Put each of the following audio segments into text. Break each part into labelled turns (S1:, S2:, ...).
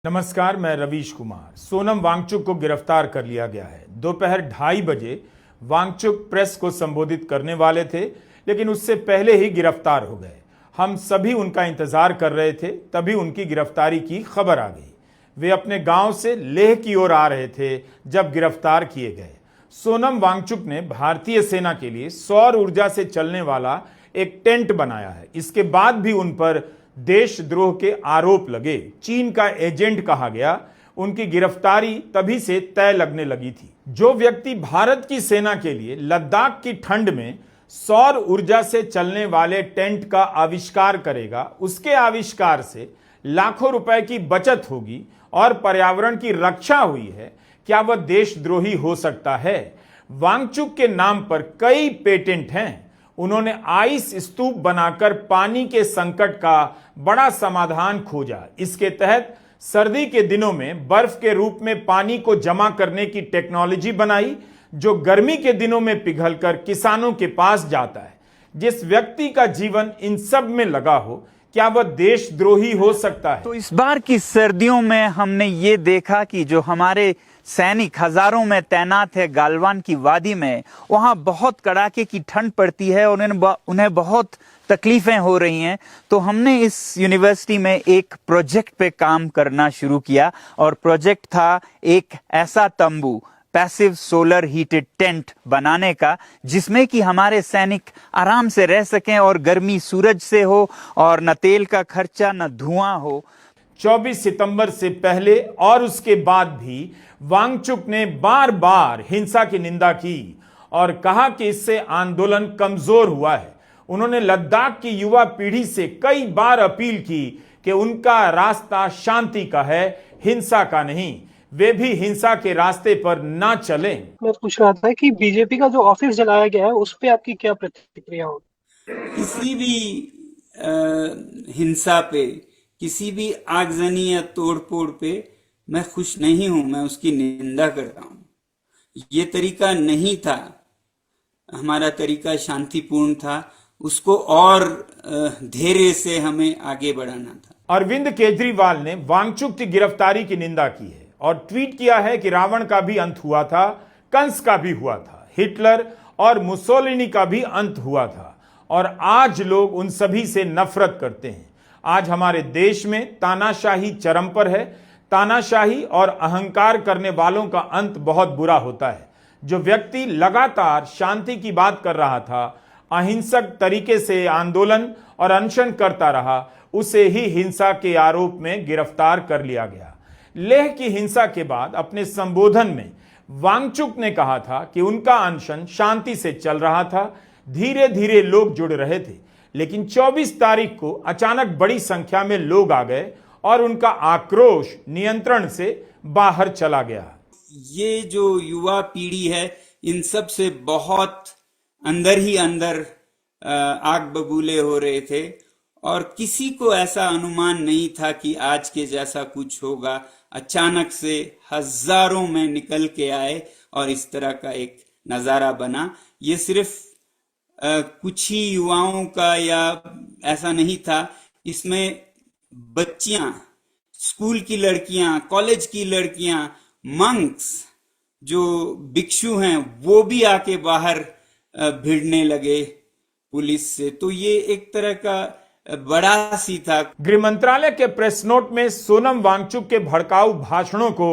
S1: नमस्कार, मैं रवीश कुमार। सोनम वांगचुक को गिरफ्तार कर लिया गया है। दोपहर 2:30 बजे वांगचुक प्रेस को संबोधित करने वाले थे, लेकिन उससे पहले ही गिरफ्तार हो गए। हम सभी उनका इंतजार कर रहे थे, तभी उनकी गिरफ्तारी की खबर आ गई। वे अपने गांव से लेह की ओर आ रहे थे जब गिरफ्तार किए गए। सोनम वांगचुक ने भारतीय सेना के लिए सौर ऊर्जा से चलने वाला एक टेंट बनाया है। इसके बाद भी उन पर देशद्रोह के आरोप लगे, चीन का एजेंट कहा गया। उनकी गिरफ्तारी तभी से तय लगने लगी थी। जो व्यक्ति भारत की सेना के लिए लद्दाख की ठंड में सौर ऊर्जा से चलने वाले टेंट का आविष्कार करेगा, उसके आविष्कार से लाखों रुपए की बचत होगी और पर्यावरण की रक्षा हुई है, क्या वह देशद्रोही हो सकता है? वांगचुक के नाम पर कई पेटेंट हैं। उन्होंने आइस स्तूप बनाकर पानी के संकट का बड़ा समाधान खोजा। इसके तहत सर्दी के दिनों में बर्फ के रूप में पानी को जमा करने की टेक्नोलॉजी बनाई, जो गर्मी के दिनों में पिघलकर किसानों के पास जाता है। जिस व्यक्ति का जीवन इन सब में लगा हो, क्या वह देशद्रोही हो सकता है?
S2: तो इस बार की सर्दियों में हमने ये देखा कि जो हमारे सैनिक हजारों में तैनात है गालवान की वादी में, वहां बहुत कड़ाके की ठंड पड़ती है और उन्हें बहुत तकलीफें हो रही हैं। तो हमने इस यूनिवर्सिटी में एक प्रोजेक्ट पे काम करना शुरू किया और प्रोजेक्ट था एक ऐसा तंबू, पैसिव सोलर हीटेड टेंट बनाने का, जिसमें कि हमारे सैनिक आराम से रह सकें और गर्मी सूरज से हो और न तेल का खर्चा न धुआं हो।
S1: 24 सितंबर से पहले और उसके बाद भी वांगचुक ने बार बार हिंसा की निंदा की और कहा कि इससे आंदोलन कमजोर हुआ है। उन्होंने लद्दाख की युवा पीढ़ी से कई बार अपील की कि उनका रास्ता शांति का है, हिंसा का नहीं। वे भी हिंसा के रास्ते पर ना चलें।
S3: मैं पूछ रहा था कि बीजेपी का जो ऑफिस जलाया गया है, उस पे आपकी क्या प्रतिक्रिया होगी?
S4: किसी भी हिंसा पे, किसी भी आगजनी या तोड़फोड़ पे मैं खुश नहीं हूं, मैं उसकी निंदा करता हूं। ये तरीका नहीं था, हमारा तरीका शांतिपूर्ण था, उसको और धैर्य से हमें आगे बढ़ाना था।
S1: अरविंद केजरीवाल ने वांगचुक की गिरफ्तारी की निंदा की है और ट्वीट किया है कि रावण का भी अंत हुआ था, कंस का भी हुआ था, हिटलर और मुसोलिनी का भी अंत हुआ था और आज लोग उन सभी से नफरत करते हैं। आज हमारे देश में तानाशाही चरम पर है। तानाशाही और अहंकार करने वालों का अंत बहुत बुरा होता है। जो व्यक्ति लगातार शांति की बात कर रहा था, अहिंसक तरीके से आंदोलन और अनशन करता रहा, उसे ही हिंसा के आरोप में गिरफ्तार कर लिया गया। लेह की हिंसा के बाद अपने संबोधन में वांगचुक ने कहा था कि उनका अनशन शांति से चल रहा था, धीरे धीरे लोग जुड़ रहे थे, लेकिन 24 तारीख को अचानक बड़ी संख्या में लोग आ गए और उनका आक्रोश नियंत्रण से बाहर चला गया।
S4: ये जो युवा पीढ़ी है, इन सब से बहुत अंदर ही अंदर आग बबूले हो रहे थे और किसी को ऐसा अनुमान नहीं था कि आज के जैसा कुछ होगा। अचानक से हजारों में निकल के आए और इस तरह का एक नजारा बना। ये सिर्फ कुछ ही युवाओं का या ऐसा नहीं था, इसमें बच्चियां, स्कूल की लड़कियां, कॉलेज की लड़कियां, मंक्स जो भिक्षु हैं, वो भी आके बाहर भिड़ने लगे पुलिस से। तो ये एक तरह का बड़ा सी था।
S1: गृह मंत्रालय के प्रेस नोट में सोनम वांगचुक के भड़काऊ भाषणों को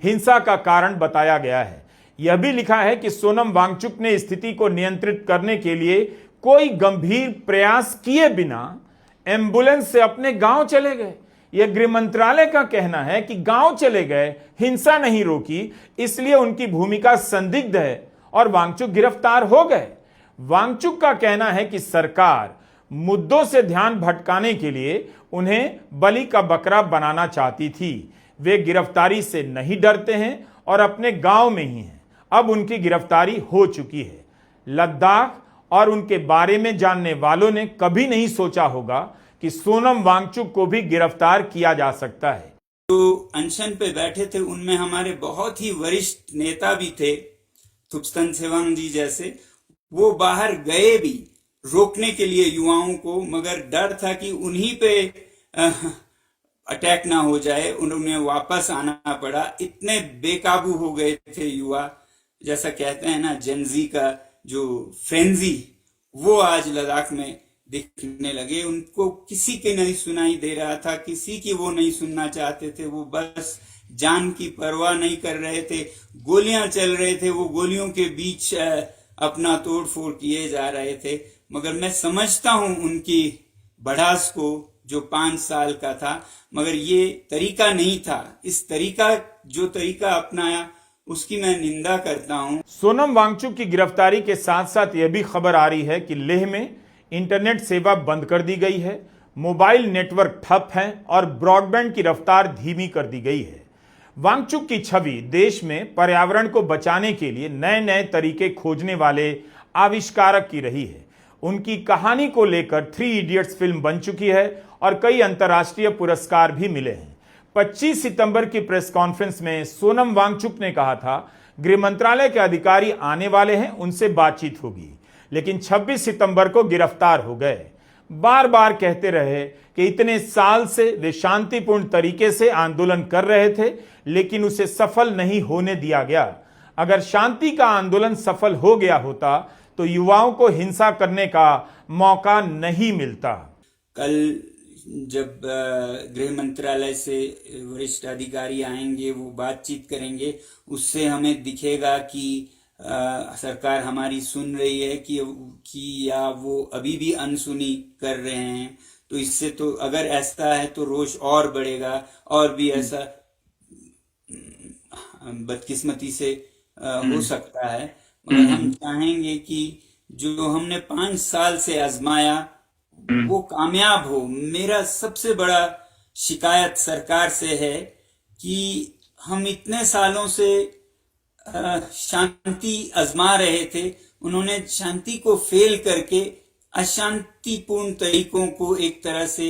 S1: हिंसा का कारण बताया गया है। यह भी लिखा है कि सोनम वांगचुक ने स्थिति को नियंत्रित करने के लिए कोई गंभीर प्रयास किए बिना एम्बुलेंस से अपने गांव चले गए। यह गृह मंत्रालय का कहना है कि गांव चले गए, हिंसा नहीं रोकी, इसलिए उनकी भूमिका संदिग्ध है और वांगचुक गिरफ्तार हो गए। वांगचुक का कहना है कि सरकार मुद्दों से ध्यान भटकाने के लिए उन्हें बलि का बकरा बनाना चाहती थी। वे गिरफ्तारी से नहीं डरते हैं और अपने गांव में ही हैं। अब उनकी गिरफ्तारी हो चुकी है। लद्दाख और उनके बारे में जानने वालों ने कभी नहीं सोचा होगा कि सोनम वांगचुक को भी गिरफ्तार किया जा सकता है।
S4: जो अनशन पे बैठे थे उनमें हमारे बहुत ही वरिष्ठ नेता भी थे, थुप्स्तन सेवांग जी जैसे। वो बाहर गए भी रोकने के लिए युवाओं को, मगर डर था कि उन्हीं पे अटैक ना हो जाए, उन्हें वापस आना पड़ा। इतने बेकाबू हो गए थे युवा, जैसा कहते हैं ना जेनजी का जो फ्रेंजी, वो आज लद्दाख में दिखने लगे। उनको किसी के नहीं सुनाई दे रहा था, किसी की वो नहीं सुनना चाहते थे। वो बस जान की परवाह नहीं कर रहे थे। गोलियां चल रहे थे, वो गोलियों के बीच अपना तोड़ फोड़ किए जा रहे थे। मगर मैं समझता हूं उनकी बढ़ास को, जो 5 साल का था, मगर ये तरीका नहीं था। इस जो तरीका अपनाया उसकी मैं निंदा करता हूं।
S1: सोनम वांगचुक की गिरफ्तारी के साथ साथ यह भी खबर आ रही है कि लेह में इंटरनेट सेवा बंद कर दी गई है, मोबाइल नेटवर्क ठप हैं और ब्रॉडबैंड की रफ्तार धीमी कर दी गई है। वांगचुक की छवि देश में पर्यावरण को बचाने के लिए नए नए तरीके खोजने वाले आविष्कारक की रही है। उनकी कहानी को लेकर 3 इडियट्स फिल्म बन चुकी है और कई अंतर्राष्ट्रीय पुरस्कार भी मिले हैं। 25 सितंबर की प्रेस कॉन्फ्रेंस में सोनम वांगचुक ने कहा था, गृह मंत्रालय के अधिकारी आने वाले हैं, उनसे बातचीत होगी। लेकिन 26 सितंबर को गिरफ्तार हो गए। बार बार कहते रहे कि इतने साल से वे शांतिपूर्ण तरीके से आंदोलन कर रहे थे, लेकिन उसे सफल नहीं होने दिया गया। अगर शांति का आंदोलन सफल हो गया होता तो युवाओं को हिंसा करने का मौका नहीं मिलता।
S4: कल जब गृह मंत्रालय से वरिष्ठ अधिकारी आएंगे, वो बातचीत करेंगे, उससे हमें दिखेगा कि सरकार हमारी सुन रही है कि या वो अभी भी अनसुनी कर रहे हैं। तो इससे तो अगर ऐसा है तो रोष और बढ़ेगा, और भी ऐसा बदकिस्मती से हो सकता है। मगर हम चाहेंगे कि जो हमने 5 साल से आजमाया वो कामयाब हो। मेरा सबसे बड़ा शिकायत सरकार से है कि हम इतने सालों से शांति आजमा रहे थे, उन्होंने शांति को फेल करके अशांतिपूर्ण तरीकों को एक तरह से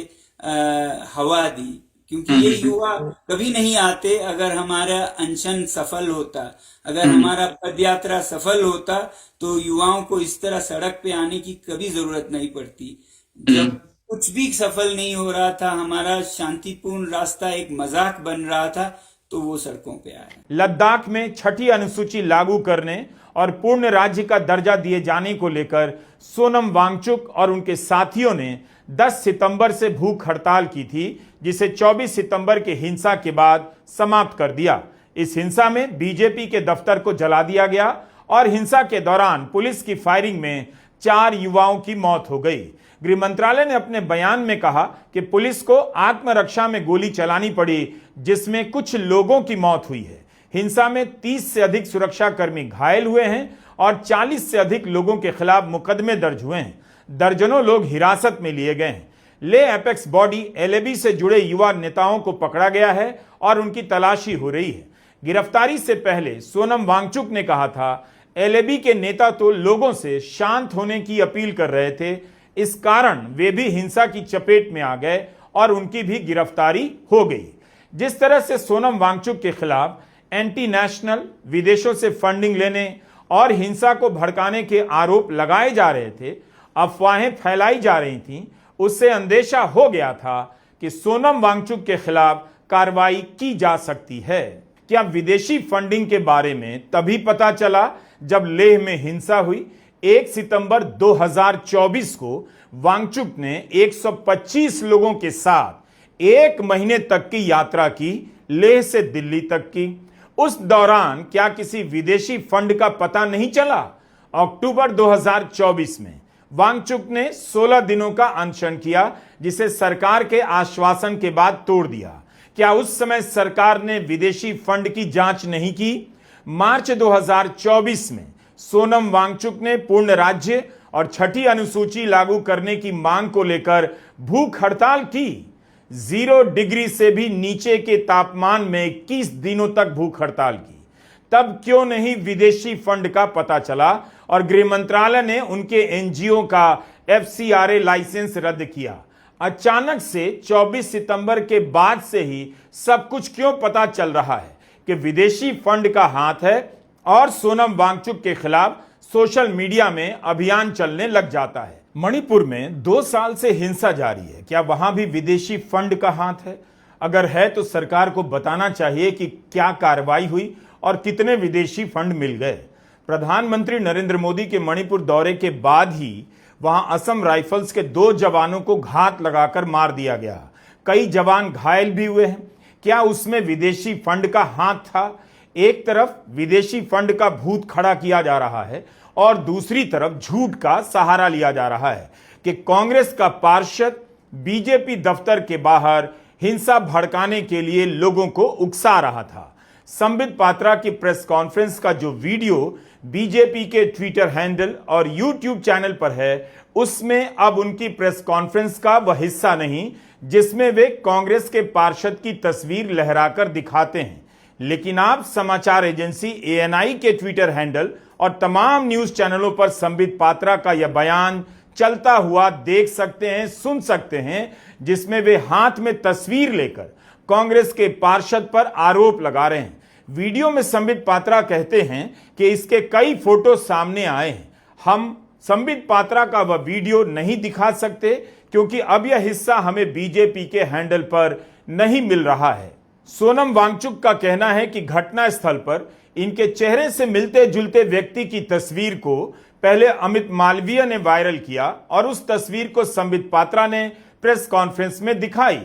S4: हवा दी। क्योंकि ये युवा कभी नहीं आते अगर हमारा अनशन सफल होता, अगर हमारा पदयात्रा सफल होता तो युवाओं को इस तरह सड़क पे आने की कभी जरूरत नहीं पड़ती। जब कुछ भी सफल नहीं हो रहा था, हमारा शांतिपूर्ण रास्ता एक मजाक बन रहा था, तो वो सड़कों पे आए।
S1: लद्दाख में 6ठी अनुसूची लागू करने और पूर्ण राज्य का दर्जा दिए जाने को लेकर सोनम वांगचुक और उनके साथियों ने 10 सितंबर से भूख हड़ताल की थी, जिसे 24 सितंबर के हिंसा के बाद समाप्त कर दिया। इस हिंसा में बीजेपी के दफ्तर को जला दिया गया और हिंसा के दौरान पुलिस की फायरिंग में 4 युवाओं की मौत हो गई। गृह मंत्रालय ने अपने बयान में कहा कि पुलिस को आत्मरक्षा में गोली चलानी पड़ी, जिसमें कुछ लोगों की मौत हुई है। हिंसा में 30 से अधिक सुरक्षाकर्मी घायल हुए हैं और 40 से अधिक लोगों के खिलाफ मुकदमे दर्ज हुए हैं। दर्जनों लोग हिरासत में लिए गए हैं। ले एपेक्स बॉडी LAB से जुड़े युवा नेताओं को पकड़ा गया है और उनकी तलाशी हो रही है। गिरफ्तारी से पहले सोनम वांगचुक ने कहा था, LAB के नेता तो लोगों से शांत होने की अपील कर रहे थे, इस कारण वे भी हिंसा की चपेट में आ गए और उनकी भी गिरफ्तारी हो गई। जिस तरह से सोनम वांगचुक के खिलाफ एंटी नेशनल, विदेशों से फंडिंग लेने और हिंसा को भड़काने के आरोप लगाए जा रहे थे, अफवाहें फैलाई जा रही थीं, उससे अंदेशा हो गया था कि सोनम वांगचुक के खिलाफ कार्रवाई की जा सकती है। क्या विदेशी फंडिंग के बारे में तभी पता चला जब लेह में हिंसा हुई? 1 सितंबर 2024 को वांगचुक ने 125 लोगों के साथ 1 महीने तक की यात्रा की, लेह से दिल्ली तक की। उस दौरान क्या किसी विदेशी फंड का पता नहीं चला? अक्टूबर 2024 में वांगचुक ने 16 दिनों का अनशन किया, जिसे सरकार के आश्वासन के बाद तोड़ दिया। क्या उस समय सरकार ने विदेशी फंड की जांच नहीं की? मार्च 2024 में सोनम वांगचुक ने पूर्ण राज्य और 6ठी अनुसूची लागू करने की मांग को लेकर भूख हड़ताल की। 0 डिग्री से भी नीचे के तापमान में 21 दिनों तक भूख हड़ताल की। तब क्यों नहीं विदेशी फंड का पता चला और गृह मंत्रालय ने उनके NGO का FCRA लाइसेंस रद्द किया? अचानक से 24 सितंबर के बाद से ही सब कुछ क्यों पता चल रहा है कि विदेशी फंड का हाथ है और सोनम वांगचुक के खिलाफ सोशल मीडिया में अभियान चलने लग जाता है? मणिपुर में 2 साल से हिंसा जारी है, क्या वहां भी विदेशी फंड का हाथ है? अगर है तो सरकार को बताना चाहिए कि क्या कार्रवाई हुई और कितने विदेशी फंड मिल गए। प्रधानमंत्री नरेंद्र मोदी के मणिपुर दौरे के बाद ही वहां असम राइफल्स के 2 जवानों को घात लगाकर मार दिया गया। कई जवान घायल भी हुए हैं। क्या उसमें विदेशी फंड का हाथ था? एक तरफ विदेशी फंड का भूत खड़ा किया जा रहा है और दूसरी तरफ झूठ का सहारा लिया जा रहा है कि कांग्रेस का पार्षद बीजेपी दफ्तर के बाहर हिंसा भड़काने के लिए लोगों को उकसा रहा था। संबित पात्रा की प्रेस कॉन्फ्रेंस का जो वीडियो बीजेपी के ट्विटर हैंडल और यूट्यूब चैनल पर है, उसमें अब उनकी प्रेस कॉन्फ्रेंस का वह हिस्सा नहीं जिसमें वे कांग्रेस के पार्षद की तस्वीर लहराकर दिखाते हैं। लेकिन आप समाचार एजेंसी एएनआई के ट्विटर हैंडल और तमाम न्यूज चैनलों पर संबित पात्रा का यह बयान चलता हुआ देख सकते हैं, सुन सकते हैं, जिसमें वे हाथ में तस्वीर लेकर कांग्रेस के पार्षद पर आरोप लगा रहे हैं। वीडियो में संबित पात्रा कहते हैं कि इसके कई फोटो सामने आए हैं। हम संबित पात्रा का वह वीडियो नहीं दिखा सकते क्योंकि अब यह हिस्सा हमें बीजेपी के हैंडल पर नहीं मिल रहा है। सोनम वांगचुक का कहना है कि घटना स्थल पर इनके चेहरे से मिलते जुलते व्यक्ति की तस्वीर को पहले अमित मालवीय ने वायरल किया और उस तस्वीर को संबित पात्रा ने प्रेस कॉन्फ्रेंस में दिखाई।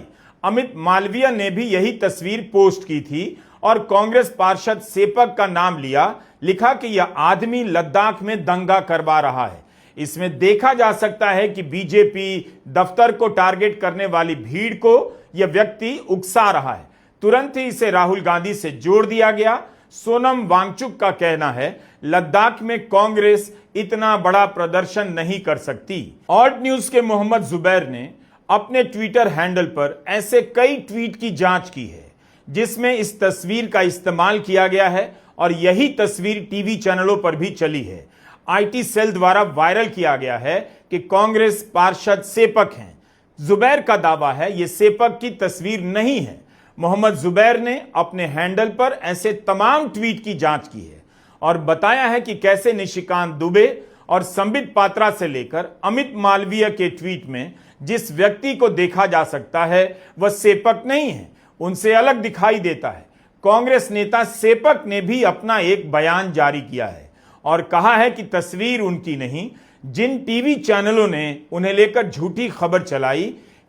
S1: अमित मालवीय ने भी यही तस्वीर पोस्ट की थी और कांग्रेस पार्षद सेपक का नाम लिया, लिखा कि यह आदमी लद्दाख में दंगा करवा रहा है। इसमें देखा जा सकता है कि बीजेपी दफ्तर को टारगेट करने वाली भीड़ को यह व्यक्ति उकसा रहा है। तुरंत ही इसे राहुल गांधी से जोड़ दिया गया। सोनम वांगचुक का कहना है लद्दाख में कांग्रेस इतना बड़ा प्रदर्शन नहीं कर सकती। ऑड न्यूज के मोहम्मद जुबैर ने अपने ट्विटर हैंडल पर ऐसे कई ट्वीट की जांच की है जिसमें इस तस्वीर का इस्तेमाल किया गया है और यही तस्वीर टीवी चैनलों पर भी चली है। आईटी सेल द्वारा वायरल किया गया है कि कांग्रेस पार्षद सेपक हैं। जुबैर का दावा है यह सेपक की तस्वीर नहीं है। मोहम्मद जुबैर ने अपने हैंडल पर ऐसे तमाम ट्वीट की जांच की है और बताया है कि कैसे निशिकांत दुबे और संबित पात्रा से लेकर अमित मालवीय के ट्वीट में जिस व्यक्ति को देखा जा सकता है वह सेपक नहीं है, उनसे अलग दिखाई देता है। कांग्रेस नेता सेपक ने भी अपना एक बयान जारी किया है और कहा है कि तस्वीर उनकी नहीं। जिन टीवी चैनलों ने उन्हें लेकर झूठी खबर चलाई,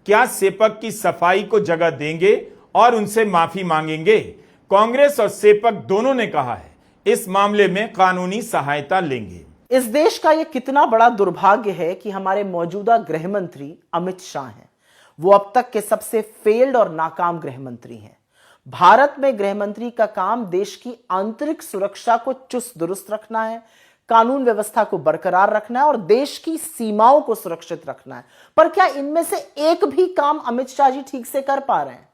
S1: क्या सेपक की सफाई को जगह देंगे और उनसे माफी मांगेंगे? कांग्रेस और सेपक दोनों ने कहा है इस मामले में कानूनी सहायता लेंगे।
S5: इस देश का यह कितना बड़ा दुर्भाग्य है कि हमारे मौजूदा गृह मंत्री अमित शाह हैं। वो अब तक के सबसे फेल्ड और नाकाम गृह मंत्री हैं। भारत में गृह मंत्री का काम देश की आंतरिक सुरक्षा को चुस्त दुरुस्त रखना है, कानून व्यवस्था को बरकरार रखना है और देश की सीमाओं को सुरक्षित रखना है। पर क्या इनमें से एक भी काम अमित शाह जी ठीक से कर पा रहे हैं?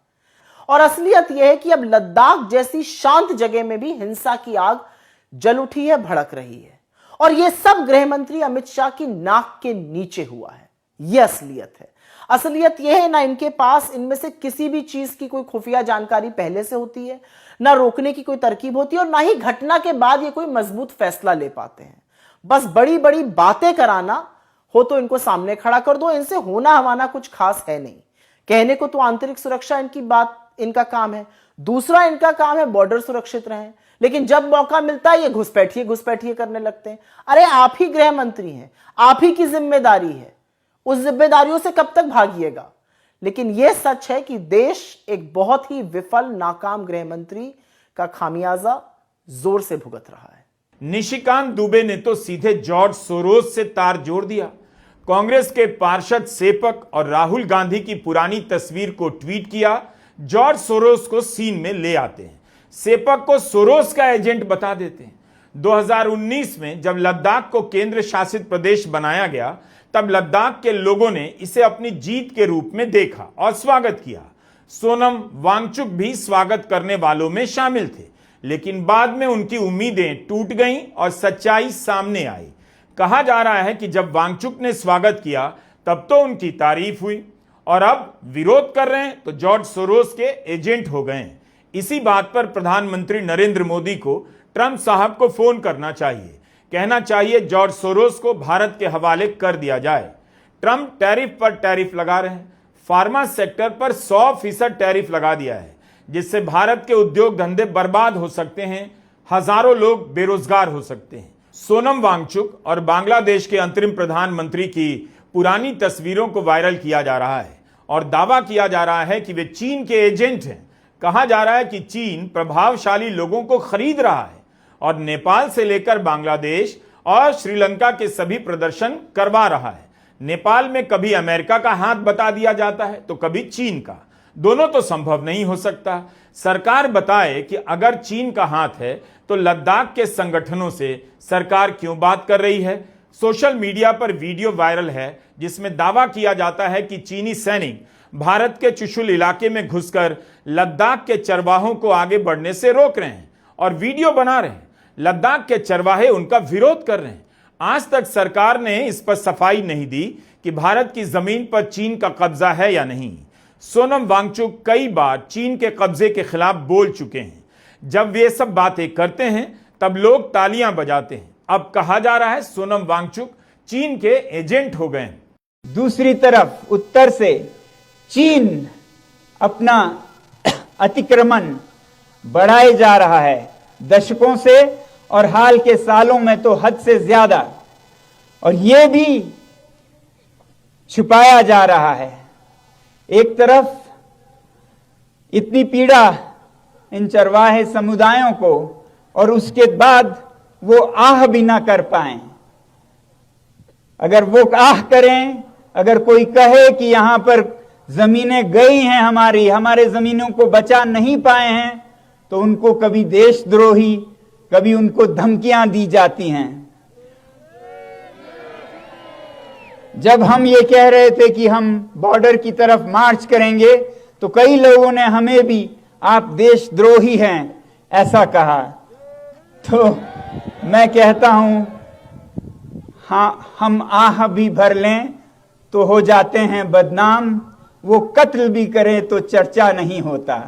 S5: और असलियत यह है कि अब लद्दाख जैसी शांत जगह में भी हिंसा की आग जल उठी है, भड़क रही है और यह सब गृह मंत्री अमित शाह की नाक के नीचे हुआ है। यह असलियत है। असलियत यह है ना इनके पास इनमें से किसी भी चीज की कोई खुफिया जानकारी पहले से होती है, ना रोकने की कोई तरकीब होती है और ना ही घटना के बाद ये कोई मजबूत फैसला ले पाते हैं। बस बड़ी बड़ी बातें कराना हो तो इनको सामने खड़ा कर दो। इनसे होना हवाना कुछ खास है नहीं। कहने को तो आंतरिक सुरक्षा इनकी बात इनका काम है, दूसरा इनका काम है बॉर्डर सुरक्षित रहें, लेकिन जब मौका मिलता है ये घुसपैठिए करने लगते हैं। अरे आप ही गृह मंत्री हैं, आप ही की जिम्मेदारी है, उस जिम्मेदारियों से कब तक भागिएगा? लेकिन यह सच है कि देश एक बहुत ही विफल नाकाम गृह मंत्री का खामियाजा जोर से भुगत रहा है।
S1: निशिकांत दुबे ने तो सीधे जॉर्ज सोरोस से तार जोड़ दिया। कांग्रेस के पार्षद सेपक और राहुल गांधी की पुरानी तस्वीर को ट्वीट किया, जॉर्ज सोरोस को सीन में ले आते हैं, सेपक को सोरोस का एजेंट बता देते हैं। 2019 में जब लद्दाख को केंद्र शासित प्रदेश बनाया गया तब लद्दाख के लोगों ने इसे अपनी जीत के रूप में देखा और स्वागत किया। सोनम वांगचुक भी स्वागत करने वालों में शामिल थे, लेकिन बाद में उनकी उम्मीदें टूट गईं और सच्चाई सामने आई। कहा जा रहा है कि जब वांगचुक ने स्वागत किया तब तो उनकी तारीफ हुई और अब विरोध कर रहे हैं तो जॉर्ज सोरोस के एजेंट हो गए। इसी बात पर प्रधानमंत्री नरेंद्र मोदी को ट्रंप साहब को फोन करना चाहिए, कहना चाहिए जॉर्ज सोरोस को भारत के हवाले कर दिया जाए। ट्रंप टैरिफ पर टैरिफ लगा रहे हैं, फार्मा सेक्टर पर 100% टैरिफ लगा दिया है, जिससे भारत के उद्योग धंधे बर्बाद हो सकते हैं, हजारों लोग बेरोजगार हो सकते हैं। सोनम वांगचुक और बांग्लादेश के अंतरिम प्रधानमंत्री की पुरानी तस्वीरों को वायरल किया जा रहा है और दावा किया जा रहा है कि वे चीन के एजेंट हैं। कहा जा रहा है कि चीन प्रभावशाली लोगों को खरीद रहा है और नेपाल से लेकर बांग्लादेश और श्रीलंका के सभी प्रदर्शन करवा रहा है। नेपाल में कभी अमेरिका का हाथ बता दिया जाता है तो कभी चीन का। दोनों तो संभव नहीं हो सकता। सरकार बताए कि अगर चीन का हाथ है तो लद्दाख के संगठनों से सरकार क्यों बात कर रही है। सोशल मीडिया पर वीडियो वायरल है जिसमें दावा किया जाता है कि चीनी सैनिक भारत के चुशुल इलाके में घुसकर लद्दाख के चरवाहों को आगे बढ़ने से रोक रहे हैं और वीडियो बना रहे हैं। लद्दाख के चरवाहे उनका विरोध कर रहे हैं। आज तक सरकार ने इस पर सफाई नहीं दी कि भारत की जमीन पर चीन का कब्जा है या नहीं। सोनम वांगचुक कई बार चीन के कब्जे के खिलाफ बोल चुके हैं। जब वे सब बातें करते हैं तब लोग तालियां बजाते हैं। अब कहा जा रहा है सोनम वांगचुक चीन के एजेंट हो गए हैं।
S2: दूसरी तरफ उत्तर से चीन अपना अतिक्रमण बढ़ाए जा रहा है दशकों से, और हाल के सालों में तो हद से ज्यादा, और यह भी छुपाया जा रहा है। एक तरफ इतनी पीड़ा इन चरवाहे समुदायों को, और उसके बाद वो आह भी ना कर पाए। अगर वो आह करें, अगर कोई कहे कि यहां पर जमीनें गई हैं हमारे जमीनों को बचा नहीं पाए हैं, तो उनको कभी देशद्रोही, कभी उनको धमकियां दी जाती हैं। जब हम ये कह रहे थे कि हम बॉर्डर की तरफ मार्च करेंगे तो कई लोगों ने हमें भी आप देशद्रोही हैं ऐसा कहा। तो मैं कहता हूं, हाँ, हम आह भी भर लें तो हो जाते हैं बदनाम, वो कत्ल भी करें तो चर्चा नहीं होता।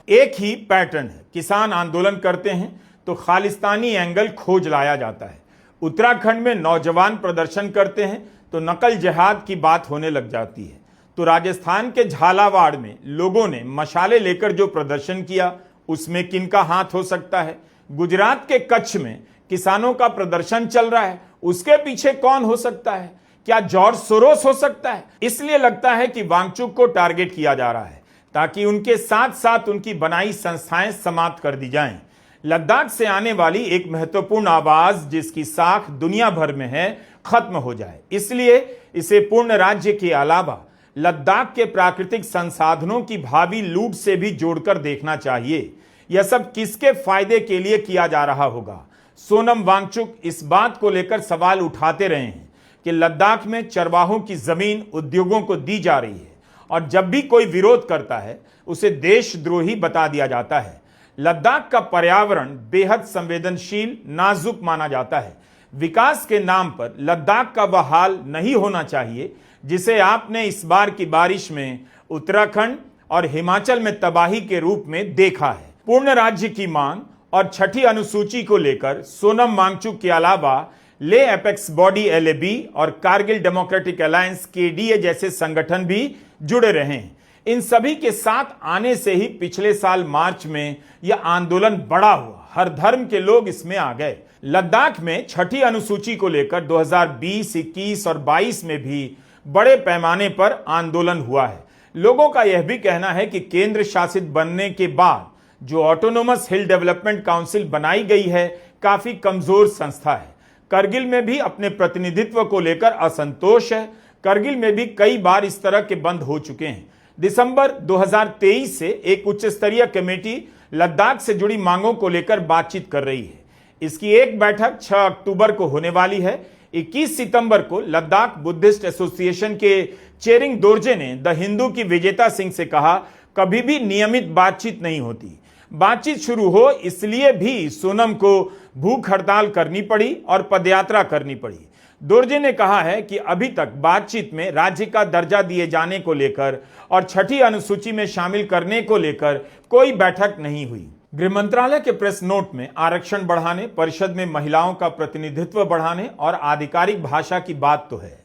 S1: एक ही पैटर्न है। किसान आंदोलन करते हैं तो खालिस्तानी एंगल खोज लाया जाता है। उत्तराखंड में नौजवान प्रदर्शन करते हैं तो नकल जिहाद की बात होने लग जाती है। तो राजस्थान के झालावाड़ में लोगों ने मशाले लेकर जो प्रदर्शन किया उसमें किनका हाथ हो सकता है। गुजरात के कच्छ में किसानों का प्रदर्शन चल रहा है, उसके पीछे कौन हो सकता है? क्या जॉर्ज सोरोस हो सकता है? इसलिए लगता है कि वांगचुक को टारगेट किया जा रहा है ताकि उनके साथ साथ उनकी बनाई संस्थाएं समाप्त कर दी जाएं। लद्दाख से आने वाली एक महत्वपूर्ण आवाज जिसकी साख दुनिया भर में है, खत्म हो जाए। इसलिए इसे पूर्ण राज्य के अलावा लद्दाख के प्राकृतिक संसाधनों की भावी लूट से भी जोड़कर देखना चाहिए। यह सब किसके फायदे के लिए किया जा रहा होगा? सोनम वांगचुक इस बात को लेकर सवाल उठाते रहे हैं कि लद्दाख में चरवाहों की जमीन उद्योगों को दी जा रही है और जब भी कोई विरोध करता है उसे देशद्रोही बता दिया जाता है। लद्दाख का पर्यावरण बेहद संवेदनशील, नाजुक माना जाता है। विकास के नाम पर लद्दाख का वह हाल नहीं होना चाहिए जिसे आपने इस बार की बारिश में उत्तराखंड और हिमाचल में तबाही के रूप में देखा है। पूर्ण राज्य की मांग और छठी अनुसूची को लेकर सोनम वांगचुक के अलावा ले एपेक्स बॉडी LAB और कारगिल डेमोक्रेटिक अलायंस KDA जैसे संगठन भी जुड़े रहे हैं। इन सभी के साथ आने से ही पिछले साल मार्च में यह आंदोलन बड़ा हुआ। हर धर्म के लोग इसमें आ गए। लद्दाख में छठी अनुसूची को लेकर 2020, 21 और 22 में भी बड़े पैमाने पर आंदोलन हुआ है। लोगों का यह भी कहना है कि केंद्र शासित बनने के बाद जो ऑटोनोमस हिल डेवलपमेंट काउंसिल बनाई गई है काफी कमजोर संस्था है। करगिल में भी अपने प्रतिनिधित्व को लेकर असंतोष है। करगिल में भी कई बार इस तरह के बंद हो चुके हैं। दिसंबर 2023 से एक उच्च स्तरीय कमेटी लद्दाख से जुड़ी मांगों को लेकर बातचीत कर रही है। इसकी एक बैठक 6 अक्टूबर को होने वाली है। 21 सितंबर को लद्दाख बुद्धिस्ट एसोसिएशन के चेरिंग दोरजे ने द हिंदू की विजेता सिंह से कहा, कभी भी नियमित बातचीत नहीं होती। बातचीत शुरू हो इसलिए भी सोनम को भूख हड़ताल करनी पड़ी और पदयात्रा करनी पड़ी। दोरजे ने कहा है कि अभी तक बातचीत में राज्य का दर्जा दिए जाने को लेकर और छठी अनुसूची में शामिल करने को लेकर कोई बैठक नहीं हुई। गृह मंत्रालय के प्रेस नोट में आरक्षण बढ़ाने, परिषद में महिलाओं का प्रतिनिधित्व बढ़ाने और आधिकारिक भाषा की बात तो है,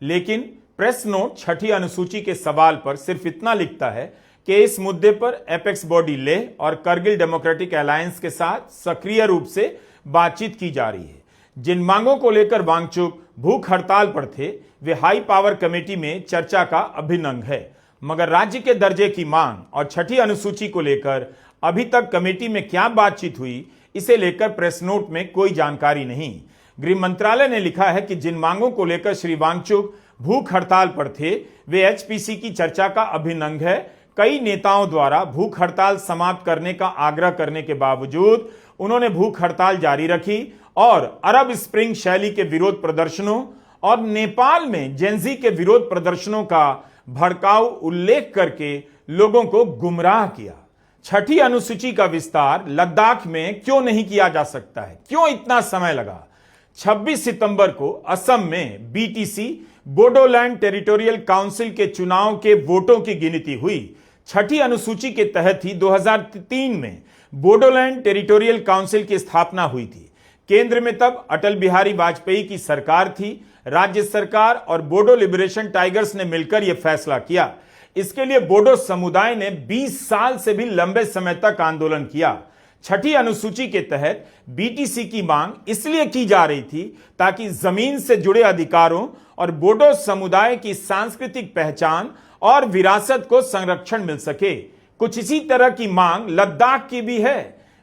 S1: लेकिन प्रेस नोट छठी अनुसूची के सवाल पर सिर्फ इतना लिखता है कि इस मुद्दे पर एपेक्स बॉडी लेह और करगिल डेमोक्रेटिक अलायंस के साथ सक्रिय रूप से बातचीत की जा रही है। जिन मांगों को लेकर वांगचुक भूख हड़ताल पर थे वे हाई पावर कमेटी में चर्चा का अभिन्न अंग है, मगर राज्य के दर्जे की मांग और छठी अनुसूची को लेकर अभी तक कमेटी में क्या बातचीत हुई, इसे लेकर प्रेस नोट में कोई जानकारी नहीं। गृह मंत्रालय ने लिखा है कि जिन मांगों को लेकर श्री वांगचुक भूख हड़ताल पर थे वे एचपीसी की चर्चा का अभिन्न अंग है। कई नेताओं द्वारा भूख हड़ताल समाप्त करने का आग्रह करने के बावजूद उन्होंने भूख हड़ताल जारी रखी और अरब स्प्रिंग शैली के विरोध प्रदर्शनों और नेपाल में जेंजी के विरोध प्रदर्शनों का भड़काऊ उल्लेख करके लोगों को गुमराह किया। छठी अनुसूची का विस्तार लद्दाख में क्यों नहीं किया जा सकता है, क्यों इतना समय लगा? 26 सितंबर को असम में बीटीसी बोडोलैंड टेरिटोरियल काउंसिल के चुनाव के वोटों की गिनती हुई। छठी अनुसूची के तहत ही 2003 में बोडोलैंड टेरिटोरियल काउंसिल की स्थापना हुई थी। केंद्र में तब अटल बिहारी वाजपेयी की सरकार थी। राज्य सरकार और बोडो लिबरेशन टाइगर्स ने मिलकर यह फैसला किया। इसके लिए बोडो समुदाय ने 20 साल से भी लंबे समय तक आंदोलन किया। छठी अनुसूची के तहत बीटीसी की मांग इसलिए की जा रही थी ताकि जमीन से जुड़े अधिकारों और बोडो समुदाय की सांस्कृतिक पहचान और विरासत को संरक्षण मिल सके। कुछ इसी तरह की मांग लद्दाख की भी है।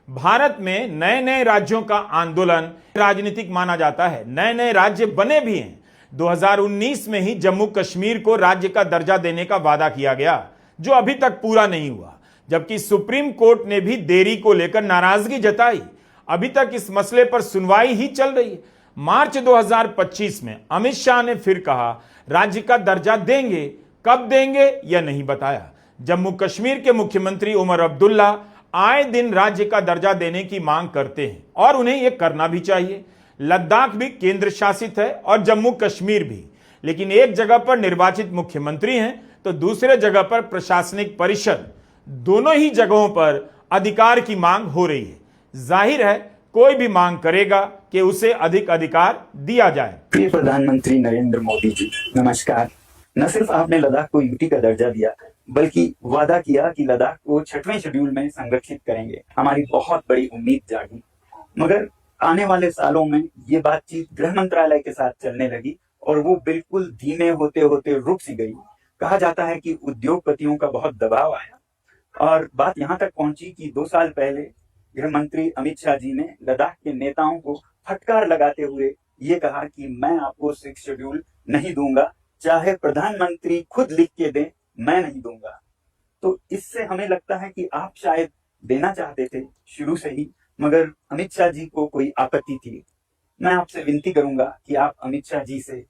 S1: भारत में नए नए राज्यों का आंदोलन राजनीतिक माना जाता है। नए नए राज्य बने भी हैं। 2019 में ही जम्मू कश्मीर को राज्य का दर्जा देने का वादा किया गया, जो अभी तक पूरा नहीं हुआ, जबकि सुप्रीम कोर्ट ने भी देरी को लेकर नाराजगी जताई। अभी तक इस मसले पर सुनवाई ही चल रही है। मार्च 2025 में अमित शाह ने फिर कहा राज्य का दर्जा देंगे, कब देंगे यह नहीं बताया। जम्मू कश्मीर के मुख्यमंत्री उमर अब्दुल्ला आए दिन राज्य का दर्जा देने की मांग करते हैं और उन्हें यह करना भी चाहिए। लद्दाख भी केंद्र शासित है और जम्मू कश्मीर भी, लेकिन एक जगह पर निर्वाचित मुख्यमंत्री हैं तो दूसरे जगह पर प्रशासनिक परिषद। दोनों ही जगहों पर अधिकार की मांग हो रही है। जाहिर है कोई भी मांग करेगा कि उसे अधिक अधिकार दिया जाए।
S6: प्रिय प्रधानमंत्री नरेंद्र मोदी जी, नमस्कार। न सिर्फ आपने लद्दाख को यूटी का दर्जा दिया, बल्कि वादा किया कि लद्दाख को 6वें शेड्यूल में संरक्षित करेंगे। हमारी बहुत बड़ी उम्मीद जागी, मगर आने वाले सालों में ये बातचीत गृह मंत्रालय के साथ चलने लगी और वो बिल्कुल धीमे होते होते रुक सी गई। कहा जाता है कि उद्योगपतियों का बहुत दबाव आया और बात यहाँ तक पहुंची कि 2 साल पहले गृह मंत्री अमित शाह जी ने लद्दाख के नेताओं को फटकार लगाते हुए ये कहा कि मैं आपको 6 शेड्यूल नहीं दूंगा, चाहे प्रधानमंत्री खुद लिख के दें, मैं नहीं दूंगा। तो इससे हमें लगता है कि आप शायद देना चाहते थे शुरू से ही, मगर अमित शाह जी को कोई आपत्ति थी। मैं आपसे विनती करूंगा कि आप अमित शाह जी से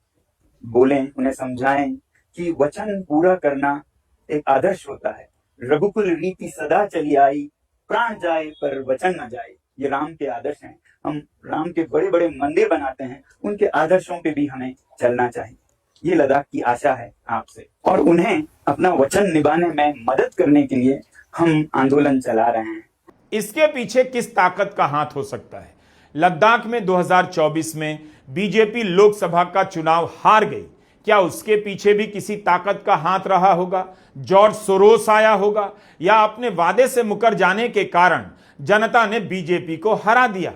S6: बोलें, उन्हें समझाएं कि वचन पूरा करना एक आदर्श होता है। रघुकुल रीति सदा चली आई, प्राण जाए पर वचन न जाए। ये राम के आदर्श हैं। हम राम के बड़े बड़े मंदिर बनाते हैं, उनके आदर्शों पे भी हमें चलना चाहिए। ये लद्दाख की आशा है आपसे, और उन्हें अपना वचन निभाने में मदद करने के लिए हम आंदोलन चला रहे हैं।
S1: इसके पीछे किस ताकत का हाथ हो सकता है? लद्दाख में 2024 में बीजेपी लोकसभा का चुनाव हार गई। क्या उसके पीछे भी किसी ताकत का हाथ रहा होगा? जॉर्ज सोरोस आया होगा, या अपने वादे से मुकर जाने के कारण जनता ने बीजेपी को हरा दिया?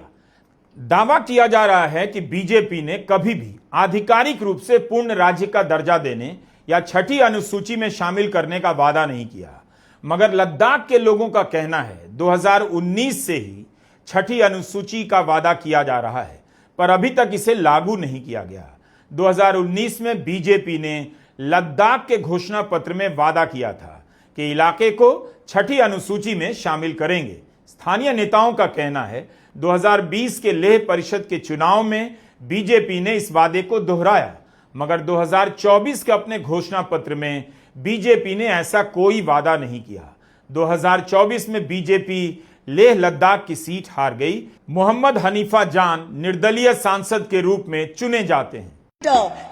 S1: दावा किया जा रहा है कि बीजेपी ने कभी भी आधिकारिक रूप से पूर्ण राज्य का दर्जा देने या छठी अनुसूची में शामिल करने का वादा नहीं किया, मगर लद्दाख के लोगों का कहना है 2019 से ही छठी अनुसूची का वादा किया जा रहा है, पर अभी तक इसे लागू नहीं किया गया। 2019 में बीजेपी ने लद्दाख के घोषणा पत्र में वादा किया था कि इलाके को छठी अनुसूची में शामिल करेंगे। स्थानीय नेताओं का कहना है 2020 के लेह परिषद के चुनाव में बीजेपी ने इस वादे को दोहराया, मगर 2024 के अपने घोषणा पत्र में बीजेपी ने ऐसा कोई वादा नहीं किया। 2024 में बीजेपी लेह लद्दाख की सीट हार गई। मोहम्मद हनीफा जान निर्दलीय सांसद के रूप में चुने जाते हैं।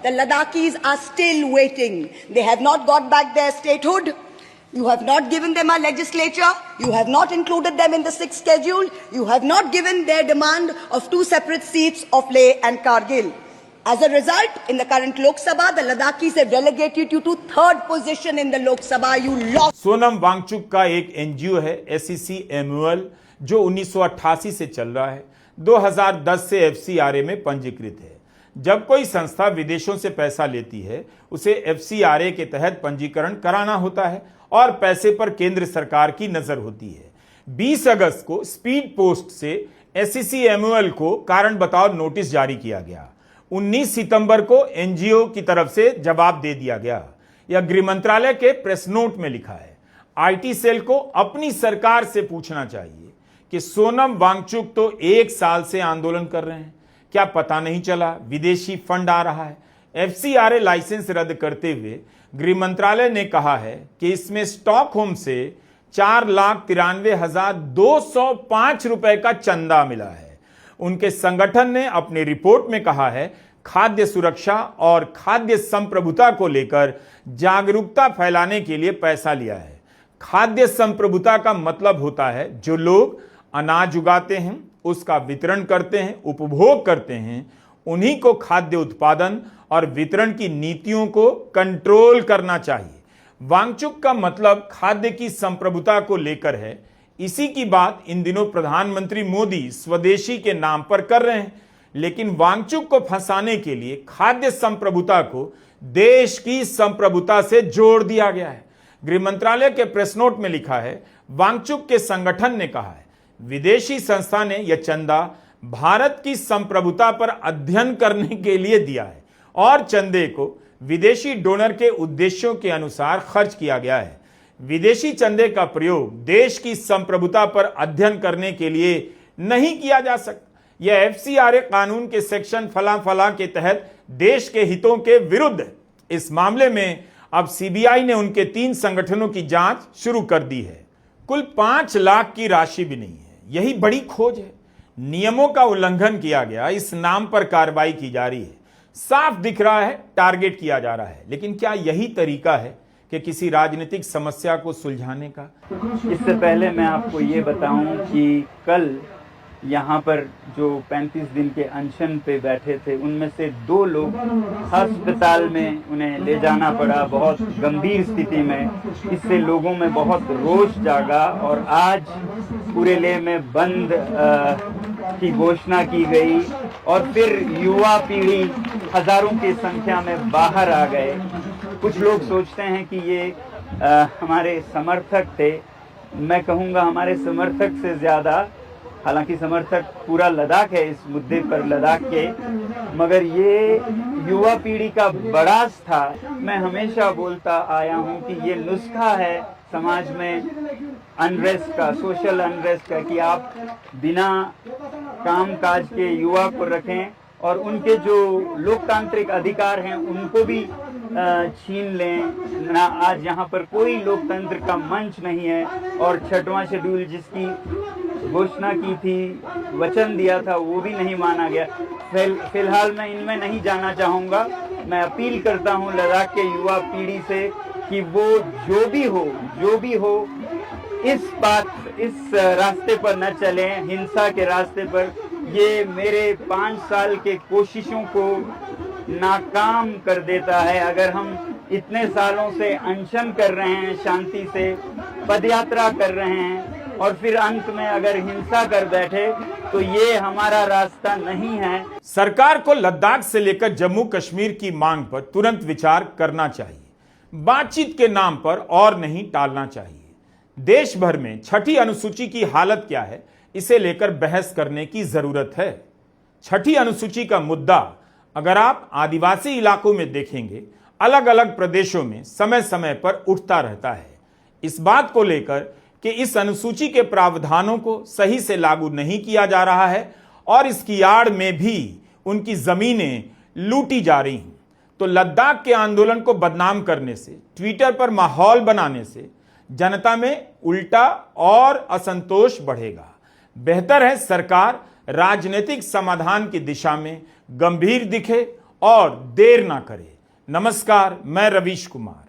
S7: The Ladakis are still waiting. They have not got back their statehood. You have not given them a legislature. You have not included them in the 6th schedule. You have not given their demand of 2 separate seats of Leh and Kargil. As a result, in the current Lok Sabha, the Ladakhis have relegated you to third position in the Lok Sabha. You lost.
S1: Sonam Wangchuck का एक NGO है SEC MUL जो 1988 से चल रहा है, 2010 से FCRA में पंजीकृत है। जब कोई संस्था विदेशों से पैसा लेती है उसे FCRA के तहत पंजीकरण कराना होता है और पैसे पर केंद्र सरकार की नजर होती है। 20 अगस्त को स्पीड पोस्ट से SEC MUL को कारण बताओ नोटिस जारी किया गया। 19 सितंबर को एनजीओ की तरफ से जवाब दे दिया गया। यह गृह मंत्रालय के प्रेस नोट में लिखा है। IT सेल को अपनी सरकार से पूछना चाहिए कि सोनम वांगचुक तो 1 साल से आंदोलन कर रहे हैं, क्या पता नहीं चला विदेशी फंड आ रहा है। FCRA लाइसेंस रद्द करते हुए गृह मंत्रालय ने कहा है कि इसमें स्टॉकहोम से 4,93,205 रुपए का चंदा मिला है। उनके संगठन ने अपनी रिपोर्ट में कहा है खाद्य सुरक्षा और खाद्य संप्रभुता को लेकर जागरूकता फैलाने के लिए पैसा लिया है। खाद्य संप्रभुता का मतलब होता है जो लोग अनाज उगाते हैं, उसका वितरण करते हैं, उपभोग करते हैं, उन्हीं को खाद्य उत्पादन और वितरण की नीतियों को कंट्रोल करना चाहिए। वांगचुक का मतलब खाद्य की संप्रभुता को लेकर है। इसी की बात इन दिनों प्रधानमंत्री मोदी स्वदेशी के नाम पर कर रहे हैं, लेकिन वांगचुक को फंसाने के लिए खाद्य संप्रभुता को देश की संप्रभुता से जोड़ दिया गया है। गृह मंत्रालय के प्रेस नोट में लिखा है वांगचुक के संगठन ने कहा है विदेशी संस्था ने यह चंदा भारत की संप्रभुता पर अध्ययन करने के लिए दिया है और चंदे को विदेशी डोनर के उद्देश्यों के अनुसार खर्च किया गया है। विदेशी चंदे का प्रयोग देश की संप्रभुता पर अध्ययन करने के लिए नहीं किया जा सकता। यह FCRA कानून के सेक्शन फला के तहत देश के हितों के विरुद्ध है। इस मामले में अब CBI ने उनके 3 संगठनों की जांच शुरू कर दी है। कुल 5 लाख की राशि भी नहीं है। यही बड़ी खोज है। नियमों का उल्लंघन किया गया, इस नाम पर कार्रवाई की जा रही है। साफ दिख रहा है टारगेट किया जा रहा है। लेकिन क्या यही तरीका है कि किसी राजनीतिक समस्या को सुलझाने का?
S2: इससे पहले मैं आपको ये बताऊं कि कल यहाँ पर जो 35 दिन के अनशन पे बैठे थे उनमें से 2 लोग अस्पताल में उन्हें ले जाना पड़ा बहुत गंभीर स्थिति में। इससे लोगों में बहुत रोष जागा और आज पूरे लेह में बंद की घोषणा की गई और फिर युवा पीढ़ी हजारों की संख्या में बाहर आ गए। कुछ लोग सोचते हैं कि ये हमारे समर्थक थे। मैं कहूँगा हमारे समर्थक से ज़्यादा, हालांकि समर्थक पूरा लद्दाख है इस मुद्दे पर लद्दाख के, मगर ये युवा पीढ़ी का बड़ास था। मैं हमेशा बोलता आया हूँ कि ये नुस्खा है समाज में अनरेस्ट का, सोशल अनरेस्ट का, कि आप बिना काम काज के युवा को रखें और उनके जो लोकतांत्रिक अधिकार हैं उनको भी छीन लें ना। आज यहाँ पर कोई लोकतंत्र का मंच नहीं है और 6वां शेड्यूल जिसकी घोषणा की थी, वचन दिया था, वो भी नहीं माना गया। फिलहाल मैं इनमें नहीं जाना चाहूँगा। मैं अपील करता हूँ लद्दाख के युवा पीढ़ी से कि वो जो भी हो इस रास्ते पर न चलें, हिंसा के रास्ते पर। ये मेरे 5 साल के कोशिशों को नाकाम कर देता है। अगर हम इतने सालों से अनशन कर रहे हैं, शांति से पदयात्रा कर रहे हैं और फिर अंत में अगर हिंसा कर बैठे तो ये हमारा रास्ता नहीं है।
S1: सरकार को लद्दाख से लेकर जम्मू कश्मीर की मांग पर तुरंत विचार करना चाहिए। बातचीत के नाम पर और नहीं टालना चाहिए। देश भर में 6ठी अनुसूची की हालत क्या है, इसे लेकर बहस करने की जरूरत है। 6ठी अनुसूची का मुद्दा अगर आप आदिवासी इलाकों में देखेंगे, अलग अलग प्रदेशों में समय समय पर उठता रहता है। इस बात को लेकर कि इस अनुसूची के प्रावधानों को सही से लागू नहीं किया जा रहा है और इसकी आड़ में भी उनकी जमीनें लूटी जा रही हैं। तो लद्दाख के आंदोलन को बदनाम करने से, ट्विटर पर माहौल बनाने से जनता में उल्टा और असंतोष बढ़ेगा। बेहतर है सरकार राजनीतिक समाधान की दिशा में गंभीर दिखे और देर ना करे। नमस्कार, मैं रवीश कुमार।